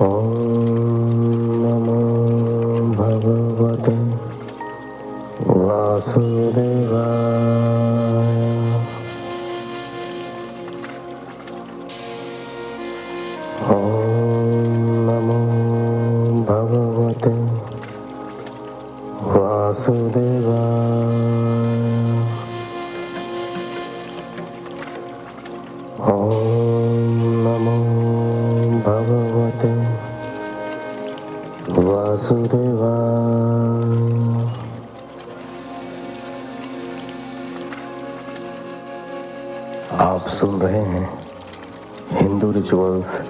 नमो भगवते वासुदेवाय। नमो भगवते वासुदेवाय। नमो भगवते वासुदेवाय। आप सुन रहे हैं हिंदू रिचुअल्स,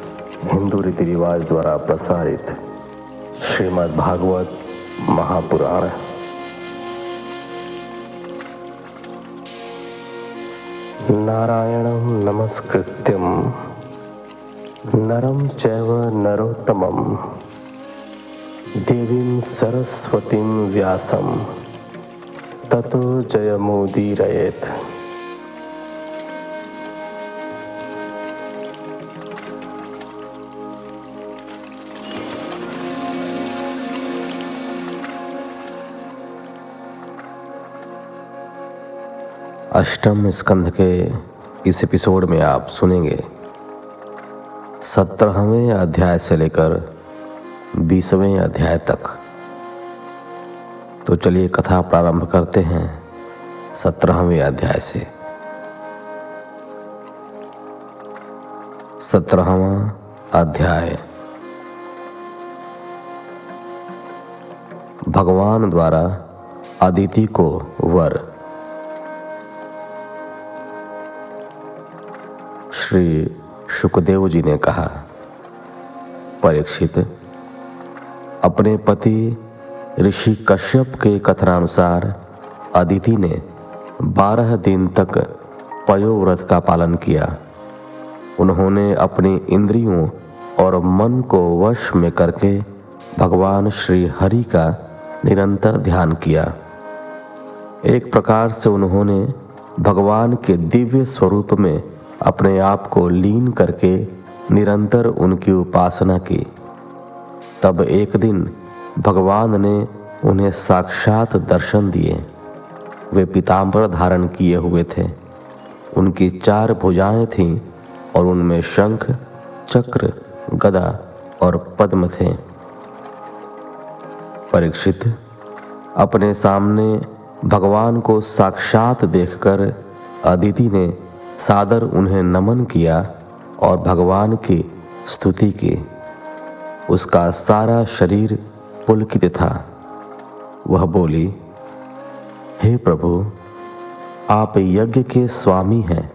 हिंदू रीति रिवाज द्वारा प्रसारित श्रीमद् भागवत महापुराण। नारायणं नमस्कृत्यं नरं चैव नरोत्तमं देवीं सरस्वतीं व्यासं ततो जयमुदीरयेत्। अष्टम स्कंध के इस एपिसोड में आप सुनेंगे 17वें अध्याय से लेकर 20वें अध्याय तक। तो चलिए कथा प्रारंभ करते हैं 17वें अध्याय से। 17वां अध्याय भगवान द्वारा अदिति को वर। श्री शुकदेव जी ने कहा, परीक्षित, अपने पति ऋषि कश्यप के कथनानुसार अदिति ने 12 दिन तक पयोव्रत का पालन किया। उन्होंने अपनी इंद्रियों और मन को वश में करके भगवान श्री हरि का निरंतर ध्यान किया। एक प्रकार से उन्होंने भगवान के दिव्य स्वरूप में अपने आप को लीन करके निरंतर उनकी उपासना की। तब एक दिन भगवान ने उन्हें साक्षात दर्शन दिए। वे पीताम्बर धारण किए हुए थे। उनकी 4 भुजाएं थीं और उनमें शंख, चक्र, गदा और पद्म थे। परीक्षित, अपने सामने भगवान को साक्षात देखकर अदिति ने सादर उन्हें नमन किया और भगवान की स्तुति की। उसका सारा शरीर पुलकित था। वह बोली, हे प्रभु, आप यज्ञ के स्वामी हैं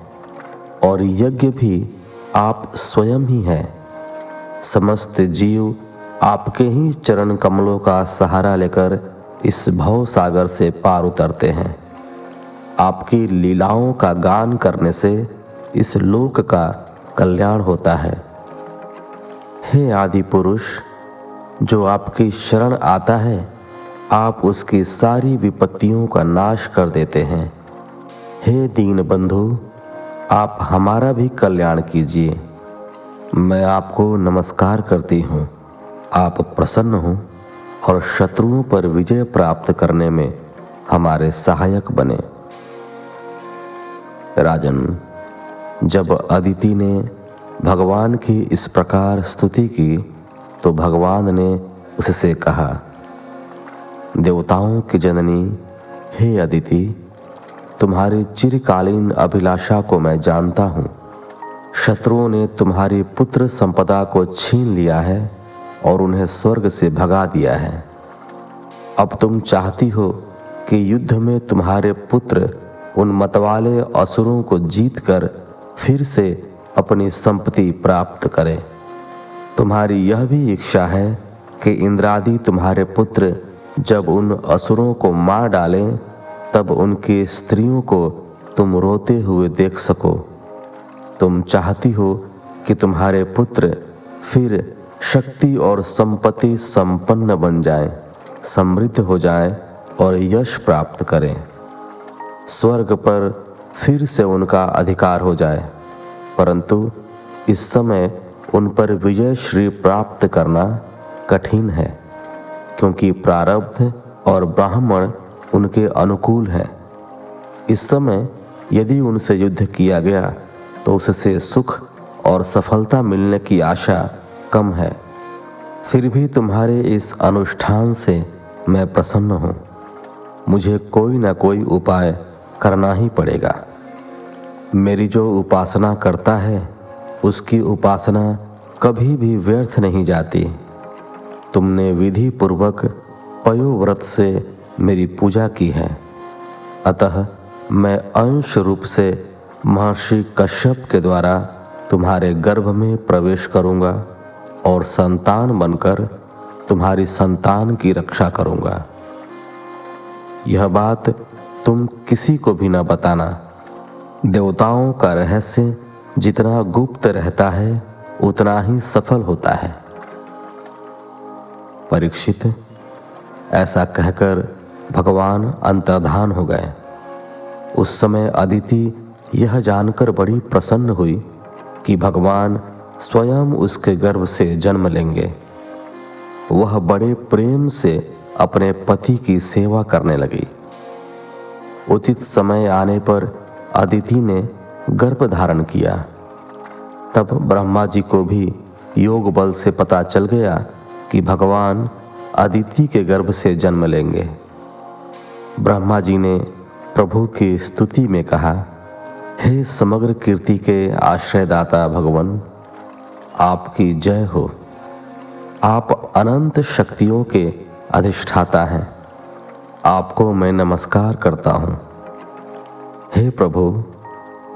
और यज्ञ भी आप स्वयं ही हैं। समस्त जीव आपके ही चरण कमलों का सहारा लेकर इस भव सागर से पार उतरते हैं। आपकी लीलाओं का गान करने से इस लोक का कल्याण होता है। हे आदि पुरुष, जो आपकी शरण आता है, आप उसकी सारी विपत्तियों का नाश कर देते हैं। हे दीन बंधु, आप हमारा भी कल्याण कीजिए। मैं आपको नमस्कार करती हूँ। आप प्रसन्न हो और शत्रुओं पर विजय प्राप्त करने में हमारे सहायक बने। राजन, जब अदिति ने भगवान की इस प्रकार स्तुति की तो भगवान ने उससे कहा, देवताओं की जननी, हे अदिति, तुम्हारी चिरकालीन अभिलाषा को मैं जानता हूँ। शत्रुओं ने तुम्हारी पुत्र संपदा को छीन लिया है और उन्हें स्वर्ग से भगा दिया है। अब तुम चाहती हो कि युद्ध में तुम्हारे पुत्र उन मतवाले असुरों को जीतकर फिर से अपनी संपत्ति प्राप्त करें। तुम्हारी यह भी इच्छा है कि इंद्रादि तुम्हारे पुत्र जब उन असुरों को मार डालें तब उनकी स्त्रियों को तुम रोते हुए देख सको। तुम चाहती हो कि तुम्हारे पुत्र फिर शक्ति और संपत्ति संपन्न बन जाएं, समृद्ध हो जाएं और यश प्राप्त करें। स्वर्ग पर फिर से उनका अधिकार हो जाए। परंतु इस समय उन पर विजय श्री प्राप्त करना कठिन है, क्योंकि प्रारब्ध और ब्राह्मण उनके अनुकूल हैं। इस समय यदि उनसे युद्ध किया गया तो उससे सुख और सफलता मिलने की आशा कम है। फिर भी तुम्हारे इस अनुष्ठान से मैं प्रसन्न हूँ। मुझे कोई न कोई उपाय करना ही पड़ेगा। मेरी जो उपासना करता है उसकी उपासना कभी भी व्यर्थ नहीं जाती। तुमने विधि पूर्वक पयोव्रत से मेरी पूजा की है, अतः मैं अंश रूप से महर्षि कश्यप के द्वारा तुम्हारे गर्भ में प्रवेश करूंगा और संतान बनकर तुम्हारी संतान की रक्षा करूंगा। यह बात तुम किसी को भी न बताना। देवताओं का रहस्य जितना गुप्त रहता है उतना ही सफल होता है। परीक्षित, ऐसा कहकर भगवान अंतर्धान हो गए। उस समय अदिति यह जानकर बड़ी प्रसन्न हुई कि भगवान स्वयं उसके गर्भ से जन्म लेंगे। वह बड़े प्रेम से अपने पति की सेवा करने लगी। उचित समय आने पर अदिति ने गर्भ धारण किया। तब ब्रह्मा जी को भी योग बल से पता चल गया कि भगवान अदिति के गर्भ से जन्म लेंगे। ब्रह्मा जी ने प्रभु की स्तुति में कहा, हे समग्र कीर्ति के आश्रयदाता भगवान, आपकी जय हो। आप अनंत शक्तियों के अधिष्ठाता हैं। आपको मैं नमस्कार करता हूँ। हे प्रभु,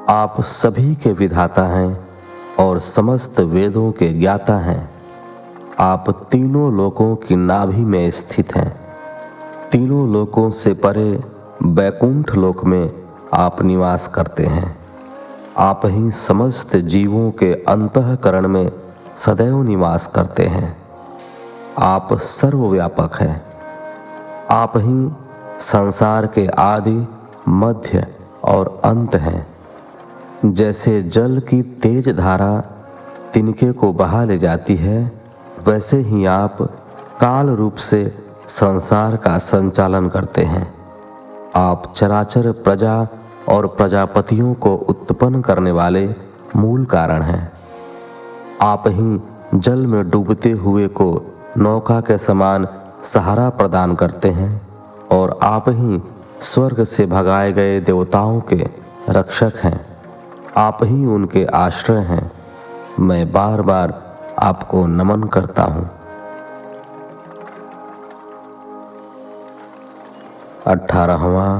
आप सभी के विधाता हैं और समस्त वेदों के ज्ञाता हैं। आप तीनों लोकों की नाभि में स्थित हैं। तीनों लोकों से परे वैकुंठ लोक में आप निवास करते हैं। आप ही समस्त जीवों के अंतःकरण में सदैव निवास करते हैं। आप सर्वव्यापक हैं। आप ही संसार के आदि, मध्य और अंत हैं। जैसे जल की तेज धारा तिनके को बहा ले जाती है, वैसे ही आप काल रूप से संसार का संचालन करते हैं। आप चराचर प्रजा और प्रजापतियों को उत्पन्न करने वाले मूल कारण हैं। आप ही जल में डूबते हुए को नौका के समान सहारा प्रदान करते हैं और आप ही स्वर्ग से भगाए गए देवताओं के रक्षक हैं। आप ही उनके आश्रय हैं। मैं बार बार आपको नमन करता हूँ। 18वां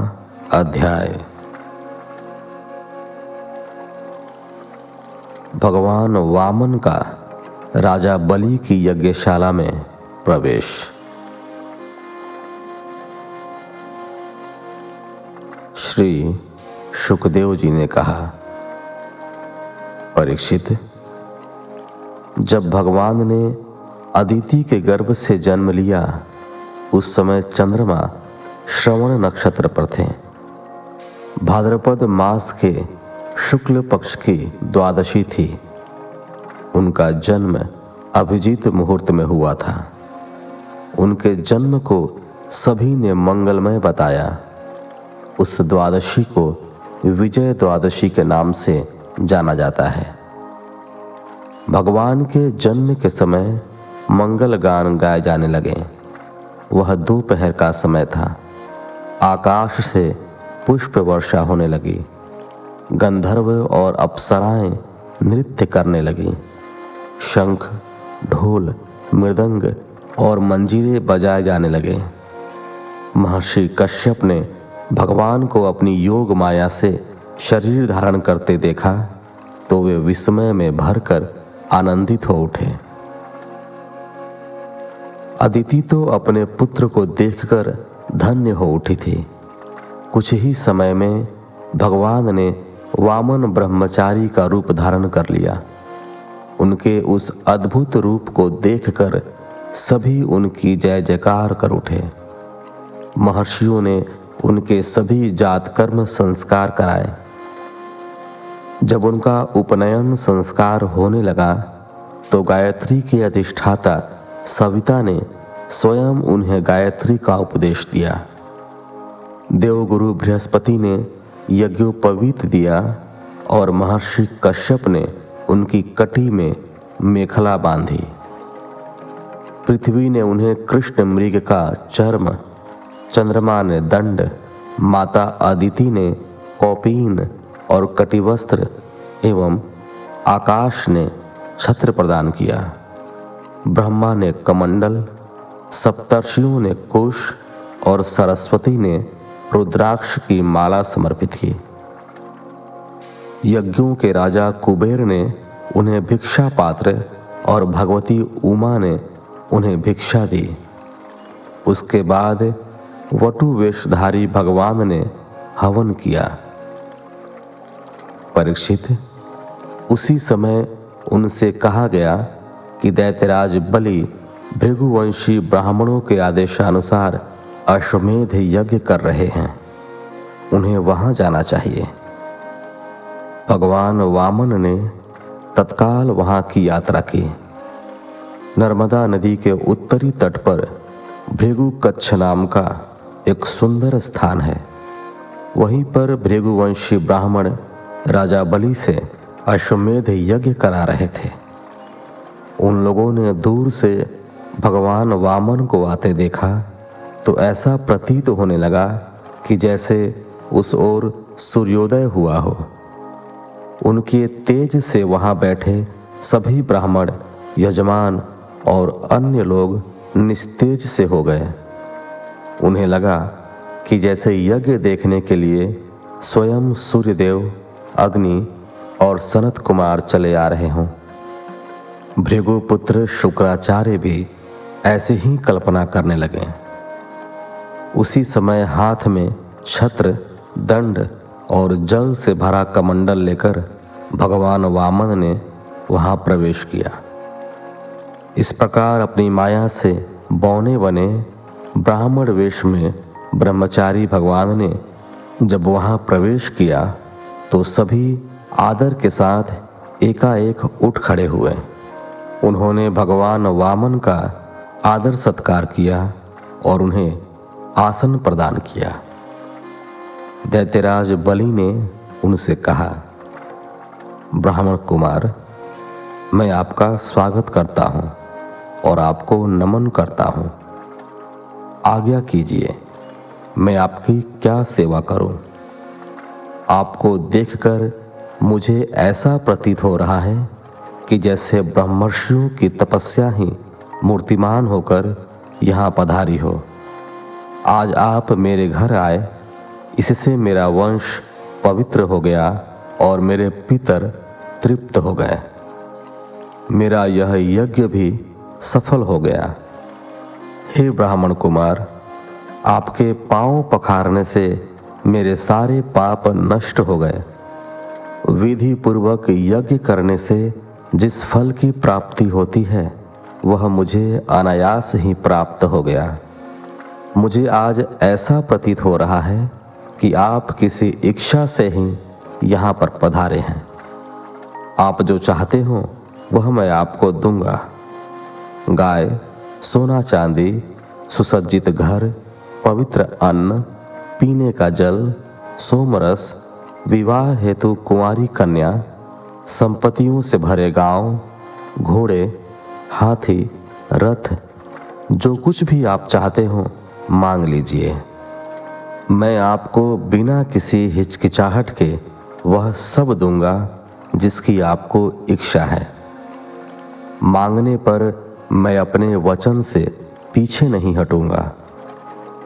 अध्याय। भगवान वामन का राजा बलि की यज्ञशाला में प्रवेश। श्री शुकदेव जी ने कहा, परीक्षित, जब भगवान ने अदिति के गर्भ से जन्म लिया उस समय चंद्रमा श्रवण नक्षत्र पर थे। भाद्रपद मास के शुक्ल पक्ष की द्वादशी थी। उनका जन्म अभिजीत मुहूर्त में हुआ था। उनके जन्म को सभी ने मंगलमय बताया। उस द्वादशी को विजय द्वादशी के नाम से जाना जाता है। भगवान के जन्म के समय मंगल गान गाए जाने लगे। वह दोपहर का समय था। आकाश से पुष्प वर्षा होने लगी। गंधर्व और अप्सराएं नृत्य करने लगी। शंख, ढोल, मृदंग और मंजीरे बजाए जाने लगे। महर्षि कश्यप ने भगवान को अपनी योग माया से शरीर धारण करते देखा तो वे विस्मय में भरकर आनंदित हो उठे। अदिति तो अपने पुत्र को देखकर धन्य हो उठी थी। कुछ ही समय में भगवान ने वामन ब्रह्मचारी का रूप धारण कर लिया। उनके उस अद्भुत रूप को देखकर सभी उनकी जय जयकार कर उठे। महर्षियों ने उनके सभी जात कर्म संस्कार कराए। जब उनका उपनयन संस्कार होने लगा तो गायत्री के अधिष्ठाता सविता ने स्वयं उन्हें गायत्री का उपदेश दिया। देवगुरु बृहस्पति ने यज्ञोपवीत दिया और महर्षि कश्यप ने उनकी कटी में मेखला बांधी। पृथ्वी ने उन्हें कृष्ण मृग का चर्म, चंद्रमा ने दंड, माता अदिति ने कौपीन और कटिवस्त्र एवं आकाश ने छत्र प्रदान किया। ब्रह्मा ने कमंडल, सप्तर्षियों ने कुश और सरस्वती ने रुद्राक्ष की माला समर्पित की। यज्ञों के राजा कुबेर ने उन्हें भिक्षा पात्र और भगवती उमा ने उन्हें भिक्षा दी। उसके बाद वटु वेशधारी भगवान ने हवन किया। परीक्षित, उसी समय उनसे कहा गया कि दैत्यराज बलि भृगुवंशी ब्राह्मणों के आदेशानुसार अश्वमेध यज्ञ कर रहे हैं, उन्हें वहां जाना चाहिए। भगवान वामन ने तत्काल वहां की यात्रा की। नर्मदा नदी के उत्तरी तट पर भृगु कच्छ नाम का एक सुंदर स्थान है। वहीं पर भृगुवंशी ब्राह्मण राजा बलि से अश्वमेध यज्ञ करा रहे थे। उन लोगों ने दूर से भगवान वामन को आते देखा तो ऐसा प्रतीत होने लगा कि जैसे उस ओर सूर्योदय हुआ हो। उनके तेज से वहां बैठे सभी ब्राह्मण, यजमान और अन्य लोग निस्तेज से हो गए। उन्हें लगा कि जैसे यज्ञ देखने के लिए स्वयं सूर्यदेव, अग्नि और सनत कुमार चले आ रहे हों। भृगुपुत्र शुक्राचार्य भी ऐसे ही कल्पना करने लगे। उसी समय हाथ में छत्र, दंड और जल से भरा कमंडल लेकर भगवान वामन ने वहां प्रवेश किया। इस प्रकार अपनी माया से बौने बने ब्राह्मण वेश में ब्रह्मचारी भगवान ने जब वहां प्रवेश किया तो सभी आदर के साथ एकाएक उठ खड़े हुए। उन्होंने भगवान वामन का आदर सत्कार किया और उन्हें आसन प्रदान किया। दैत्यराज बलि ने उनसे कहा, ब्राह्मण कुमार, मैं आपका स्वागत करता हूं और आपको नमन करता हूं। आज्ञा कीजिए, मैं आपकी क्या सेवा करूं? आपको देखकर मुझे ऐसा प्रतीत हो रहा है कि जैसे ब्रह्मर्षियों की तपस्या ही मूर्तिमान होकर यहाँ पधारी हो। आज आप मेरे घर आए, इससे मेरा वंश पवित्र हो गया और मेरे पितर तृप्त हो गए। मेरा यह यज्ञ भी सफल हो गया। हे ब्राह्मण कुमार, आपके पांव पखारने से मेरे सारे पाप नष्ट हो गए। विधि पूर्वक यज्ञ करने से जिस फल की प्राप्ति होती है वह मुझे अनायास ही प्राप्त हो गया। मुझे आज ऐसा प्रतीत हो रहा है कि आप किसी इच्छा से ही यहाँ पर पधारे हैं। आप जो चाहते हो वह मैं आपको दूंगा। गाय, सोना चांदी, सुसज्जित घर, पवित्र अन्न, पीने का जल, सोमरस, विवाह हेतु कुंवारी कन्या, संपत्तियों से भरे गांव, घोड़े, हाथी, रथ, जो कुछ भी आप चाहते हो मांग लीजिए। मैं आपको बिना किसी हिचकिचाहट के वह सब दूंगा जिसकी आपको इच्छा है। मांगने पर मैं अपने वचन से पीछे नहीं हटूंगा।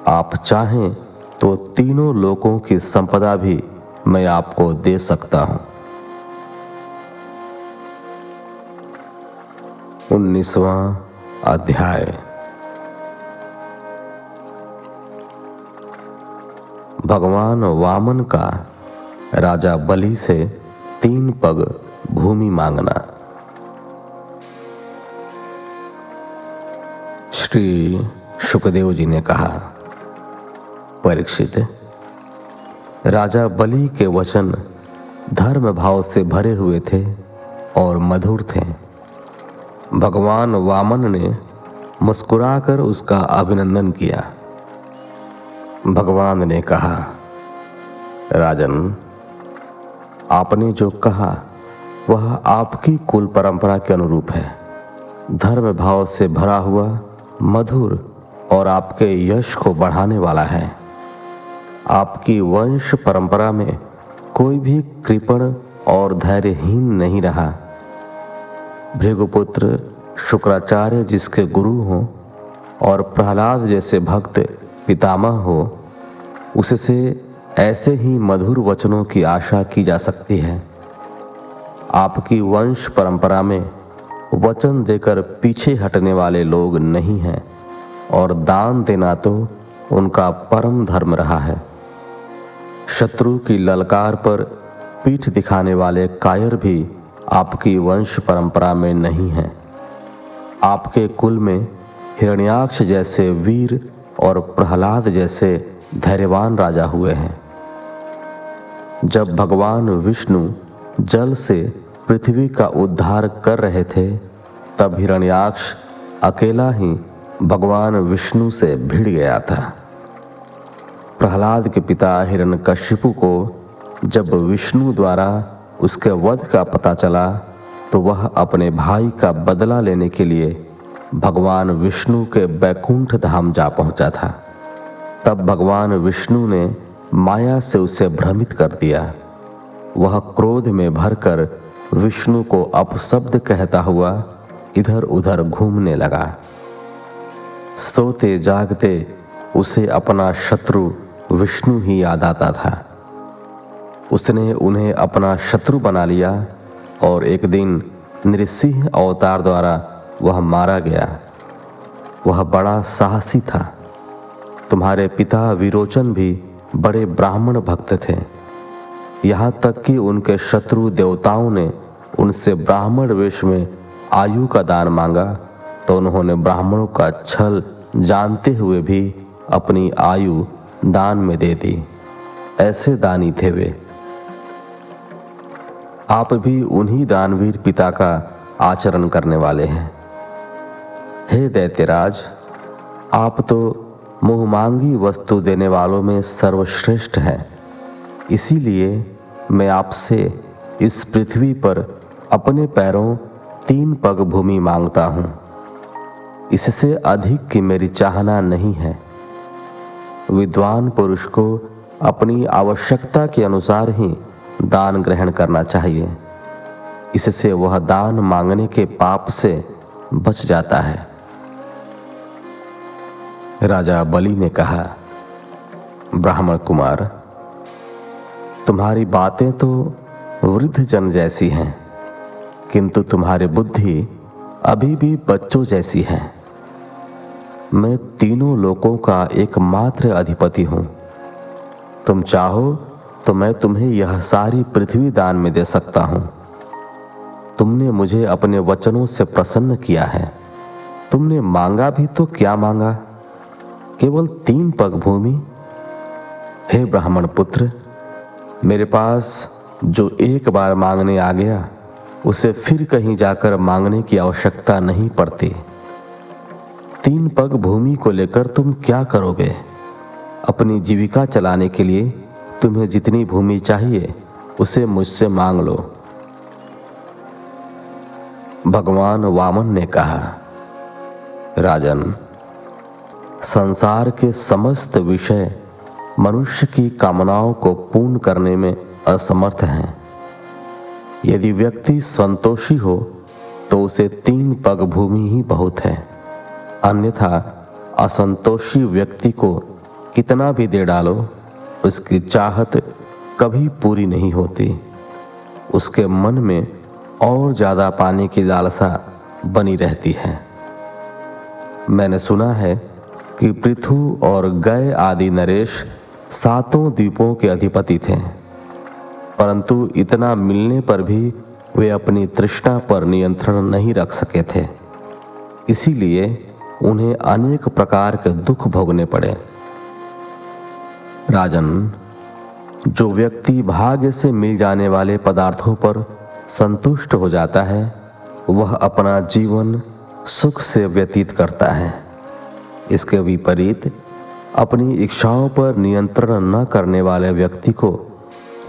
आप चाहें तो तीनों लोकों की संपदा भी मैं आपको दे सकता हूं। 19वां अध्याय। भगवान वामन का राजा बलि से 3 पग भूमि मांगना। श्री शुकदेव जी ने कहा, परीक्षित, राजा बलि के वचन धर्म भाव से भरे हुए थे और मधुर थे। भगवान वामन ने मुस्कुराकर उसका अभिनंदन किया। भगवान ने कहा, राजन, आपने जो कहा वह आपकी कुल परंपरा के अनुरूप है। धर्म भाव से भरा हुआ, मधुर और आपके यश को बढ़ाने वाला है। आपकी वंश परंपरा में कोई भी कृपण और धैर्यहीन नहीं रहा। भृगुपुत्र शुक्राचार्य जिसके गुरु हों और प्रहलाद जैसे भक्त पितामह हो, उससे ऐसे ही मधुर वचनों की आशा की जा सकती है। आपकी वंश परंपरा में वचन देकर पीछे हटने वाले लोग नहीं हैं और दान देना तो उनका परम धर्म रहा है। शत्रु की ललकार पर पीठ दिखाने वाले कायर भी आपकी वंश परंपरा में नहीं हैं। आपके कुल में हिरण्याक्ष जैसे वीर और प्रहलाद जैसे धैर्यवान राजा हुए हैं। जब भगवान विष्णु जल से पृथ्वी का उद्धार कर रहे थे, तब हिरण्याक्ष अकेला ही भगवान विष्णु से भिड़ गया था। प्रहलाद के पिता हिरण्यकशिपु को जब विष्णु द्वारा उसके वध का पता चला, तो वह अपने भाई का बदला लेने के लिए भगवान विष्णु के बैकुंठ धाम जा पहुंचा था। तब भगवान विष्णु ने माया से उसे भ्रमित कर दिया। वह क्रोध में भरकर विष्णु को अपशब्द कहता हुआ इधर उधर घूमने लगा। सोते जागते उसे अपना शत्रु विष्णु ही याद आता था। उसने उन्हें अपना शत्रु बना लिया और एक दिन नृसिंह अवतार द्वारा वह मारा गया। वह बड़ा साहसी था। तुम्हारे पिता विरोचन भी बड़े ब्राह्मण भक्त थे। यहाँ तक कि उनके शत्रु देवताओं ने उनसे ब्राह्मण वेश में आयु का दान मांगा, तो उन्होंने ब्राह्मणों का छल जानते हुए भी अपनी आयु दान में दे दी। ऐसे दानी थे वे। आप भी उन्हीं दानवीर पिता का आचरण करने वाले हैं। हे दैत्यराज, आप तो मुहमांगी वस्तु देने वालों में सर्वश्रेष्ठ हैं। इसीलिए मैं आपसे इस पृथ्वी पर अपने पैरों 3 पग भूमि मांगता हूँ। इससे अधिक की मेरी चाहना नहीं है। विद्वान पुरुष को अपनी आवश्यकता के अनुसार ही दान ग्रहण करना चाहिए। इससे वह दान मांगने के पाप से बच जाता है। राजा बलि ने कहा, ब्राह्मण कुमार, तुम्हारी बातें तो वृद्ध जन जैसी हैं, किंतु तुम्हारी बुद्धि अभी भी बच्चों जैसी है। मैं तीनों लोकों का एकमात्र अधिपति हूं। तुम चाहो तो मैं तुम्हें यह सारी पृथ्वी दान में दे सकता हूं। तुमने मुझे अपने वचनों से प्रसन्न किया है। तुमने मांगा भी तो क्या मांगा? केवल 3 पग भूमि। हे ब्राह्मण पुत्र, मेरे पास जो एक बार मांगने आ गया, उसे फिर कहीं जाकर मांगने की आवश्यकता नहीं पड़ती। 3 पग भूमि को लेकर तुम क्या करोगे? अपनी जीविका चलाने के लिए तुम्हें जितनी भूमि चाहिए उसे मुझसे मांग लो। भगवान वामन ने कहा, राजन, संसार के समस्त विषय मनुष्य की कामनाओं को पूर्ण करने में असमर्थ हैं। यदि व्यक्ति संतोषी हो तो उसे 3 पग भूमि ही बहुत है। अन्यथा असंतोषी व्यक्ति को कितना भी दे डालो, उसकी चाहत कभी पूरी नहीं होती। उसके मन में और ज्यादा पाने की लालसा बनी रहती है। मैंने सुना है कि पृथु और गय आदि नरेश 7 द्वीपों के अधिपति थे, परंतु इतना मिलने पर भी वे अपनी तृष्णा पर नियंत्रण नहीं रख सके थे। इसीलिए उन्हें अनेक प्रकार के दुख भोगने पड़े। राजन, जो व्यक्ति भाग्य से मिल जाने वाले पदार्थों पर संतुष्ट हो जाता है, वह अपना जीवन सुख से व्यतीत करता है। इसके विपरीत अपनी इच्छाओं पर नियंत्रण न करने वाले व्यक्ति को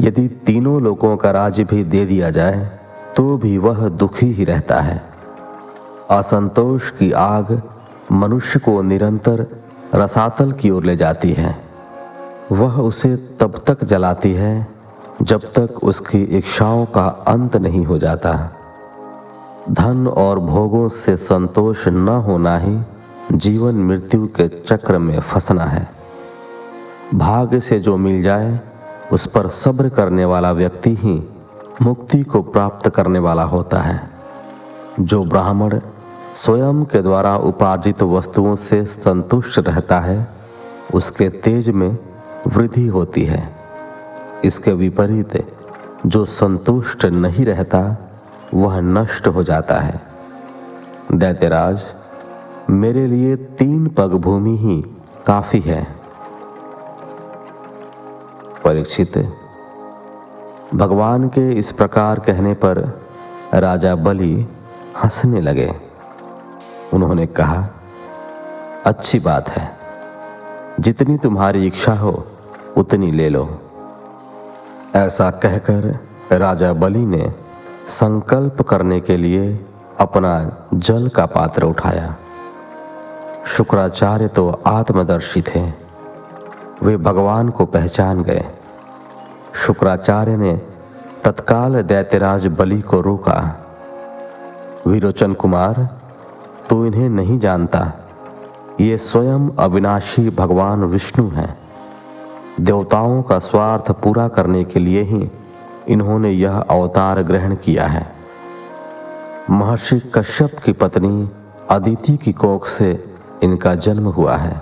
यदि तीनों लोकों का राज्य भी दे दिया जाए तो भी वह दुखी ही रहता है। असंतोष की आग मनुष्य को निरंतर रसातल की ओर ले जाती है। वह उसे तब तक जलाती है जब तक उसकी इच्छाओं का अंत नहीं हो जाता। धन और भोगों से संतोष न होना ही जीवन मृत्यु के चक्र में फंसना है। भाग्य से जो मिल जाए उस पर सब्र करने वाला व्यक्ति ही मुक्ति को प्राप्त करने वाला होता है। जो ब्राह्मण स्वयं के द्वारा उपार्जित वस्तुओं से संतुष्ट रहता है उसके तेज में वृद्धि होती है। इसके विपरीत जो संतुष्ट नहीं रहता वह नष्ट हो जाता है। दैत्यराज, मेरे लिए 3 पग भूमि ही काफी है। परीक्षित, भगवान के इस प्रकार कहने पर राजा बलि हंसने लगे। उन्होंने कहा, अच्छी बात है, जितनी तुम्हारी इच्छा हो उतनी ले लो। ऐसा कहकर राजा बलि ने संकल्प करने के लिए अपना जल का पात्र उठाया। शुक्राचार्य तो आत्मदर्शी थे, वे भगवान को पहचान गए। शुक्राचार्य ने तत्काल दैत्यराज बलि को रोका। विरोचन कुमार, तू इन्हें नहीं जानता, ये स्वयं अविनाशी भगवान विष्णु हैं। देवताओं का स्वार्थ पूरा करने के लिए ही इन्होंने यह अवतार ग्रहण किया है। महर्षि कश्यप की पत्नी अदिति की कोख से इनका जन्म हुआ है।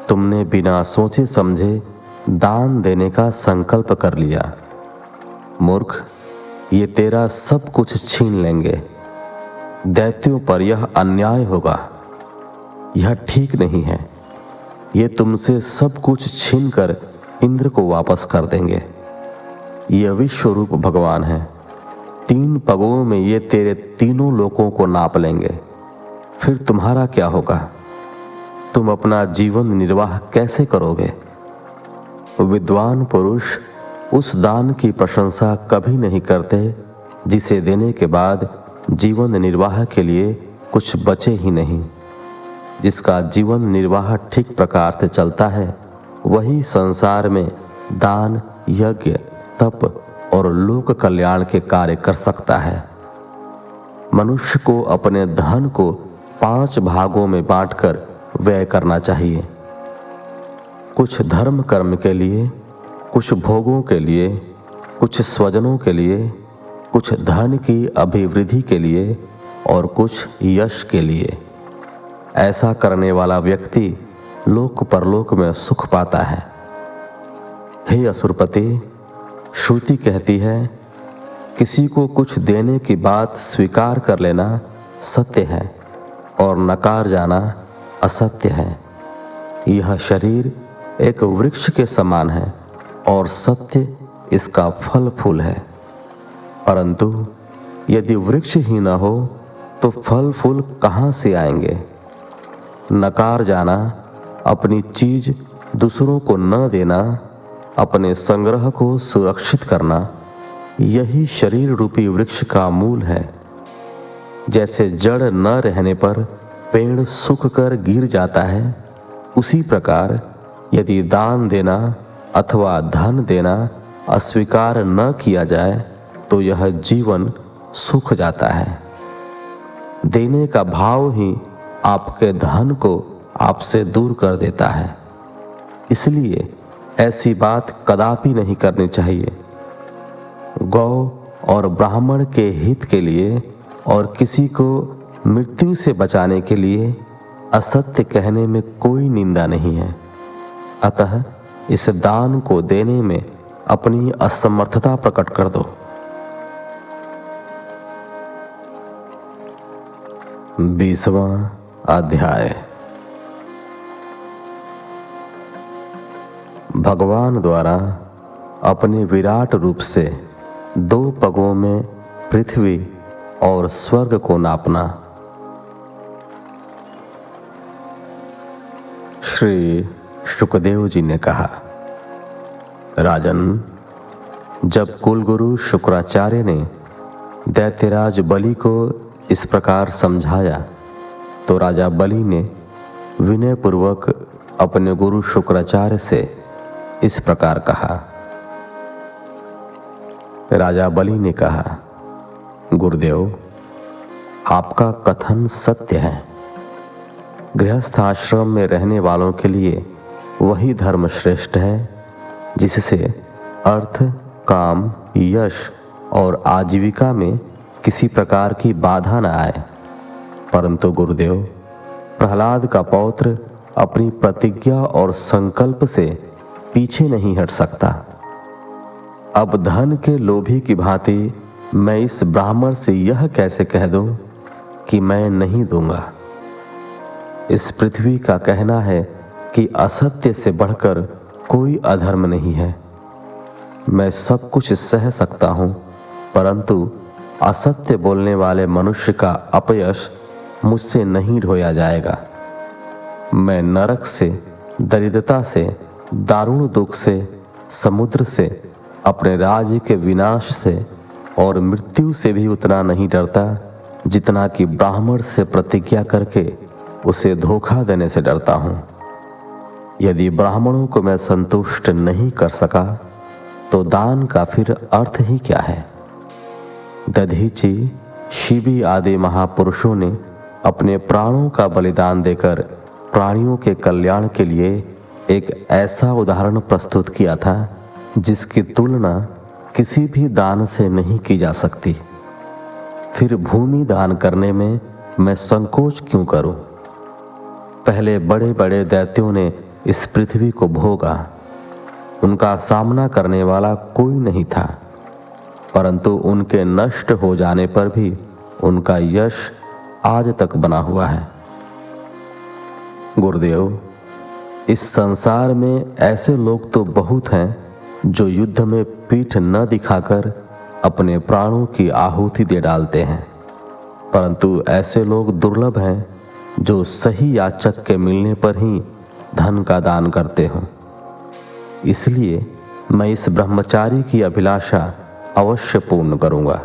तुमने बिना सोचे समझे दान देने का संकल्प कर लिया। मूर्ख, ये तेरा सब कुछ छीन लेंगे। दैत्यों पर यह अन्याय होगा, यह ठीक नहीं है। ये तुमसे सब कुछ छीनकर इंद्र को वापस कर देंगे। ये विश्वरूप भगवान है। 3 पगों में ये तेरे तीनों लोकों को नाप लेंगे। फिर तुम्हारा क्या होगा? तुम अपना जीवन निर्वाह कैसे करोगे? विद्वान पुरुष उस दान की प्रशंसा कभी नहीं करते जिसे देने के बाद जीवन निर्वाह के लिए कुछ बचे ही नहीं। जिसका जीवन निर्वाह ठीक प्रकार से चलता है वही संसार में दान, यज्ञ, तप और लोक कल्याण के कार्य कर सकता है। मनुष्य को अपने धन को 5 भागों में बांटकर व्यय करना चाहिए। कुछ धर्म कर्म के लिए, कुछ भोगों के लिए, कुछ स्वजनों के लिए, कुछ धन की अभिवृद्धि के लिए और कुछ यश के लिए। ऐसा करने वाला व्यक्ति लोक परलोक में सुख पाता है। हे असुरपति, श्रुति कहती है, किसी को कुछ देने की बात स्वीकार कर लेना सत्य है और नकार जाना असत्य है। यह शरीर एक वृक्ष के समान है और सत्य इसका फल फूल है। परंतु यदि वृक्ष ही न हो तो फल फूल कहाँ से आएंगे? नकार जाना, अपनी चीज दूसरों को न देना, अपने संग्रह को सुरक्षित करना, यही शरीर रूपी वृक्ष का मूल है। जैसे जड़ न रहने पर पेड़ सूख कर गिर जाता है, उसी प्रकार यदि दान देना अथवा धन देना अस्वीकार न किया जाए तो यह जीवन सूख जाता है। देने का भाव ही आपके धन को आपसे दूर कर देता है। इसलिए ऐसी बात कदापि नहीं करनी चाहिए। गौ और ब्राह्मण के हित के लिए और किसी को मृत्यु से बचाने के लिए असत्य कहने में कोई निंदा नहीं है। अतः इस दान को देने में अपनी असमर्थता प्रकट कर दो। 20वां अध्याय। भगवान द्वारा अपने विराट रूप से 2 पगों में पृथ्वी, और स्वर्ग को नापना। श्री शुकदेव जी ने कहा, राजन, जब कुलगुरु शुक्राचार्य ने दैत्यराज बलि को इस प्रकार समझाया तो राजा बलि ने विनय पूर्वक अपने गुरु शुक्राचार्य से इस प्रकार कहा। राजा बलि ने कहा, गुरुदेव, आपका कथन सत्य है। गृहस्थ आश्रम में रहने वालों के लिए वही धर्म श्रेष्ठ है जिससे अर्थ, काम, यश और आजीविका में किसी प्रकार की बाधा न आए। परंतु गुरुदेव, प्रहलाद का पौत्र अपनी प्रतिज्ञा और संकल्प से पीछे नहीं हट सकता। अब धन के लोभी की भांति मैं इस ब्राह्मण से यह कैसे कह दूं कि मैं नहीं दूंगा। इस पृथ्वी का कहना है कि असत्य से बढ़कर कोई अधर्म नहीं है। मैं सब कुछ सह सकता हूं, परंतु असत्य बोलने वाले मनुष्य का अपयश मुझसे नहीं ढोया जाएगा। मैं नरक से, दरिद्रता से, दारुण दुख से, समुद्र से, अपने राज्य के विनाश से और मृत्यु से भी उतना नहीं डरता जितना कि ब्राह्मण से प्रतिज्ञा करके उसे धोखा देने से डरता हूं। यदि ब्राह्मणों को मैं संतुष्ट नहीं कर सका तो दान का फिर अर्थ ही क्या है। दधीची, शिबी आदि महापुरुषों ने अपने प्राणों का बलिदान देकर प्राणियों के कल्याण के लिए एक ऐसा उदाहरण प्रस्तुत किया था जिसकी तुलना किसी भी दान से नहीं की जा सकती। फिर भूमि दान करने में मैं संकोच क्यों करूं? पहले बड़े बड़े दैत्यों ने इस पृथ्वी को भोगा, उनका सामना करने वाला कोई नहीं था, परंतु उनके नष्ट हो जाने पर भी उनका यश आज तक बना हुआ है। गुरुदेव, इस संसार में ऐसे लोग तो बहुत हैं जो युद्ध में पीठ न दिखाकर अपने प्राणों की आहुति दे डालते हैं, परंतु ऐसे लोग दुर्लभ हैं जो सही याचक के मिलने पर ही धन का दान करते हों। इसलिए मैं इस ब्रह्मचारी की अभिलाषा अवश्य पूर्ण करूंगा,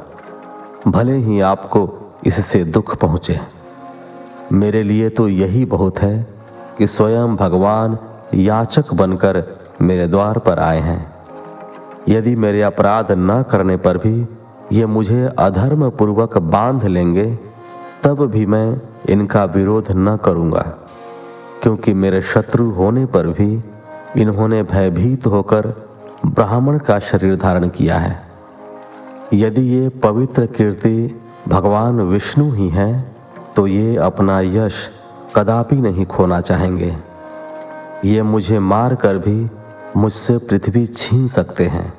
भले ही आपको इससे दुख पहुंचे। मेरे लिए तो यही बहुत है कि स्वयं भगवान याचक बनकर मेरे द्वार पर आए हैं। यदि मेरे अपराध न करने पर भी ये मुझे अधर्म पूर्वक बांध लेंगे, तब भी मैं इनका विरोध न करूंगा, क्योंकि मेरे शत्रु होने पर भी इन्होंने भयभीत होकर ब्राह्मण का शरीर धारण किया है। यदि ये पवित्र कीर्ति भगवान विष्णु ही हैं, तो ये अपना यश कदापि नहीं खोना चाहेंगे। ये मुझे मार कर भी मुझसे पृथ्वी छीन सकते हैं,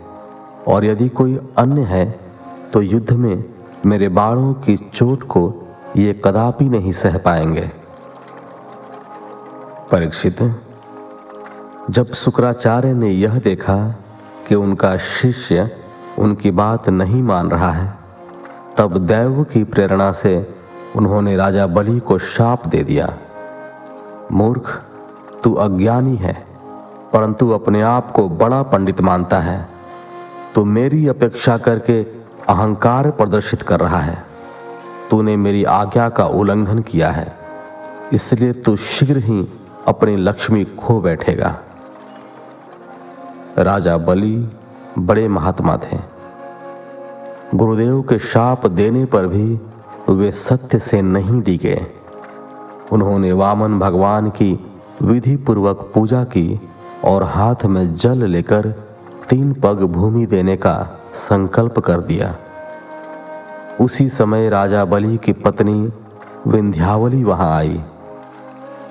और यदि कोई अन्य है तो युद्ध में मेरे बाणों की चोट को ये कदापि नहीं सह पाएंगे। परीक्षित, जब शुक्राचार्य ने यह देखा कि उनका शिष्य उनकी बात नहीं मान रहा है, तब दैव की प्रेरणा से उन्होंने राजा बलि को शाप दे दिया। मूर्ख, तू अज्ञानी है, परंतु अपने आप को बड़ा पंडित मानता है। तू मेरी अपेक्षा करके अहंकार प्रदर्शित कर रहा है। तूने मेरी आज्ञा का उल्लंघन किया है, इसलिए तू शीघ्र ही अपनी लक्ष्मी खो बैठेगा। राजा बलि बड़े महात्मा थे। गुरुदेव के शाप देने पर भी वे सत्य से नहीं डिगे। उन्होंने वामन भगवान की विधि पूर्वक पूजा की और हाथ में जल लेकर 3 पग भूमि देने का संकल्प कर दिया। उसी समय राजा बलि की पत्नी विंध्यावली वहां आई।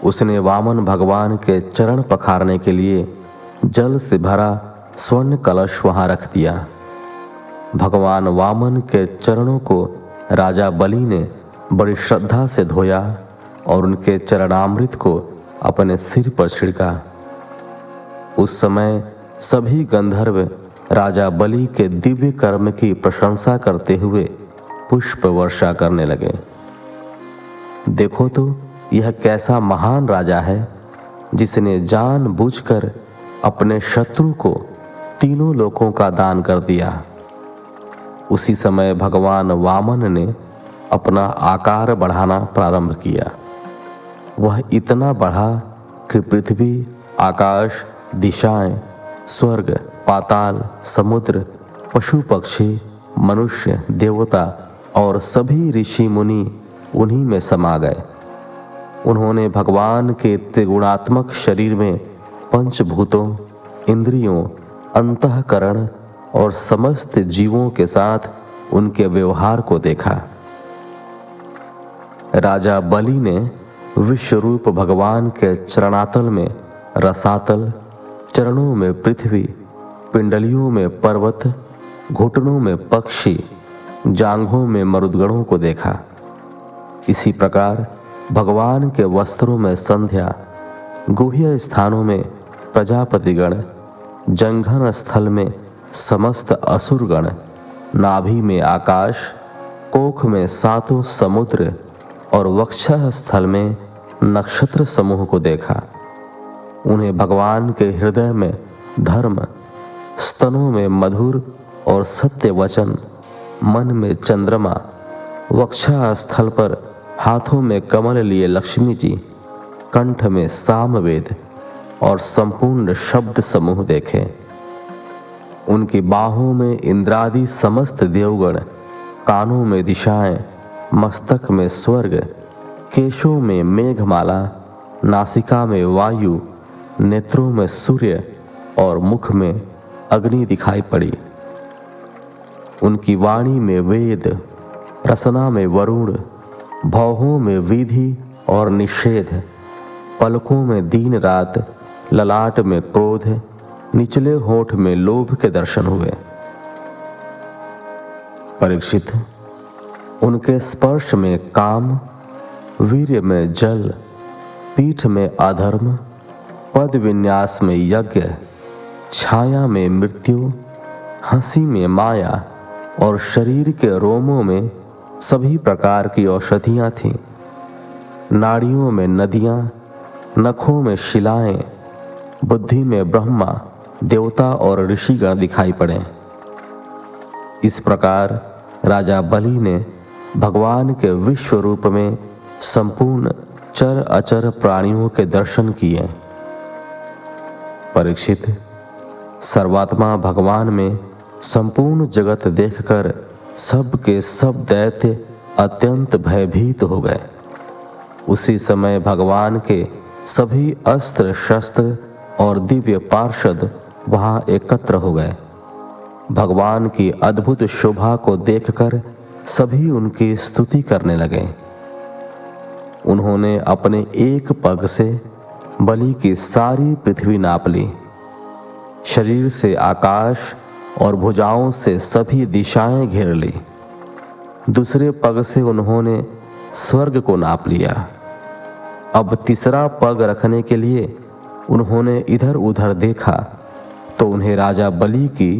उसने वामन भगवान के चरण पखारने के लिए जल से भरा स्वर्ण कलश वहां रख दिया। भगवान वामन के चरणों को राजा बलि ने बड़ी श्रद्धा से धोया और उनके चरणामृत को अपने सिर पर छिड़का। उस समय सभी गंधर्व राजा बलि के दिव्य कर्म की प्रशंसा करते हुए पुष्प वर्षा करने लगे। देखो तो यह कैसा महान राजा है जिसने जानबूझकर अपने शत्रु को तीनों लोकों का दान कर दिया। उसी समय भगवान वामन ने अपना आकार बढ़ाना प्रारंभ किया। वह इतना बढ़ा कि पृथ्वी, आकाश, दिशाएं, स्वर्ग, पाताल, समुद्र, पशु पक्षी, मनुष्य, देवता और सभी ऋषि मुनि उन्हीं में समा गए। उन्होंने भगवान के त्रिगुणात्मक शरीर में पंचभूतों, इंद्रियों, अंतःकरण और समस्त जीवों के साथ उनके व्यवहार को देखा। राजा बलि ने विश्वरूप भगवान के चरणातल में रसातल, चरणों में पृथ्वी, पिंडलियों में पर्वत, घुटनों में पक्षी, जांघों में मरुदगणों को देखा। इसी प्रकार भगवान के वस्त्रों में संध्या, गुह्य स्थानों में प्रजापतिगण, जंघन स्थल में समस्त असुरगण, नाभि में आकाश, कोख में सातों समुद्र और वक्षः स्थल में नक्षत्र समूह को देखा। उन्हें भगवान के हृदय में धर्म, स्तनों में मधुर और सत्य वचन, मन में चंद्रमा, वक्षः स्थल पर हाथों में कमल लिए लक्ष्मी जी, कंठ में सामवेद और संपूर्ण शब्द समूह देखे। उनकी बाहों में इंद्रादि समस्त देवगण, कानों में दिशाएं, मस्तक में स्वर्ग, केशों में मेघमाला, नासिका में वायु, नेत्रों में सूर्य और मुख में अग्नि दिखाई पड़ी। उनकी वाणी में वेद, रसना में वरुण, भौहों में विधि और निषेध, पलकों में दिन रात, ललाट में क्रोध, निचले होठ में लोभ के दर्शन हुए। परीक्षित, उनके स्पर्श में काम, वीर्य में जल, पीठ में अधर्म, पद विन्यास में यज्ञ, छाया में मृत्यु, हंसी में माया और शरीर के रोमों में सभी प्रकार की औषधियां थीं। नाड़ियों में नदियां, नखों में शिलाएं, बुद्धि में ब्रह्मा, देवता और ऋषिगण दिखाई पड़े। इस प्रकार राजा बलि ने भगवान के विश्व रूप में संपूर्ण चर अचर प्राणियों के दर्शन किए। परीक्षित, सर्वात्मा भगवान में संपूर्ण जगत देखकर सब के सब दैत्य अत्यंत भयभीत हो गए। उसी समय भगवान के सभी अस्त्र शस्त्र और दिव्य पार्षद वहां एकत्र हो गए। भगवान की अद्भुत शोभा को देखकर सभी उनकी स्तुति करने लगे। उन्होंने अपने एक पग से बलि की सारी पृथ्वी नाप ली। शरीर से आकाश और भुजाओं से सभी दिशाएं घेर ली। दूसरे पग से उन्होंने स्वर्ग को नाप लिया। अब तीसरा पग रखने के लिए उन्होंने इधर उधर देखा तो उन्हें राजा बलि की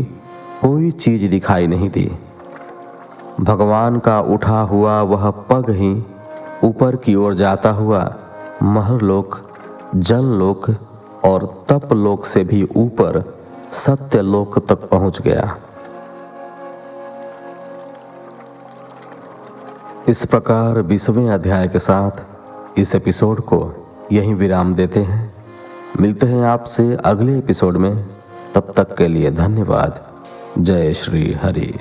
कोई चीज दिखाई नहीं दी। भगवान का उठा हुआ वह पग ही ऊपर की ओर जाता हुआ महरलोक, जललोक और तपलोक से भी ऊपर सत्यलोक तक पहुंच गया। इस प्रकार 20वें अध्याय के साथ इस एपिसोड को यहीं विराम देते हैं। मिलते हैं आपसे अगले एपिसोड में। तब तक के लिए धन्यवाद। जय श्री हरि।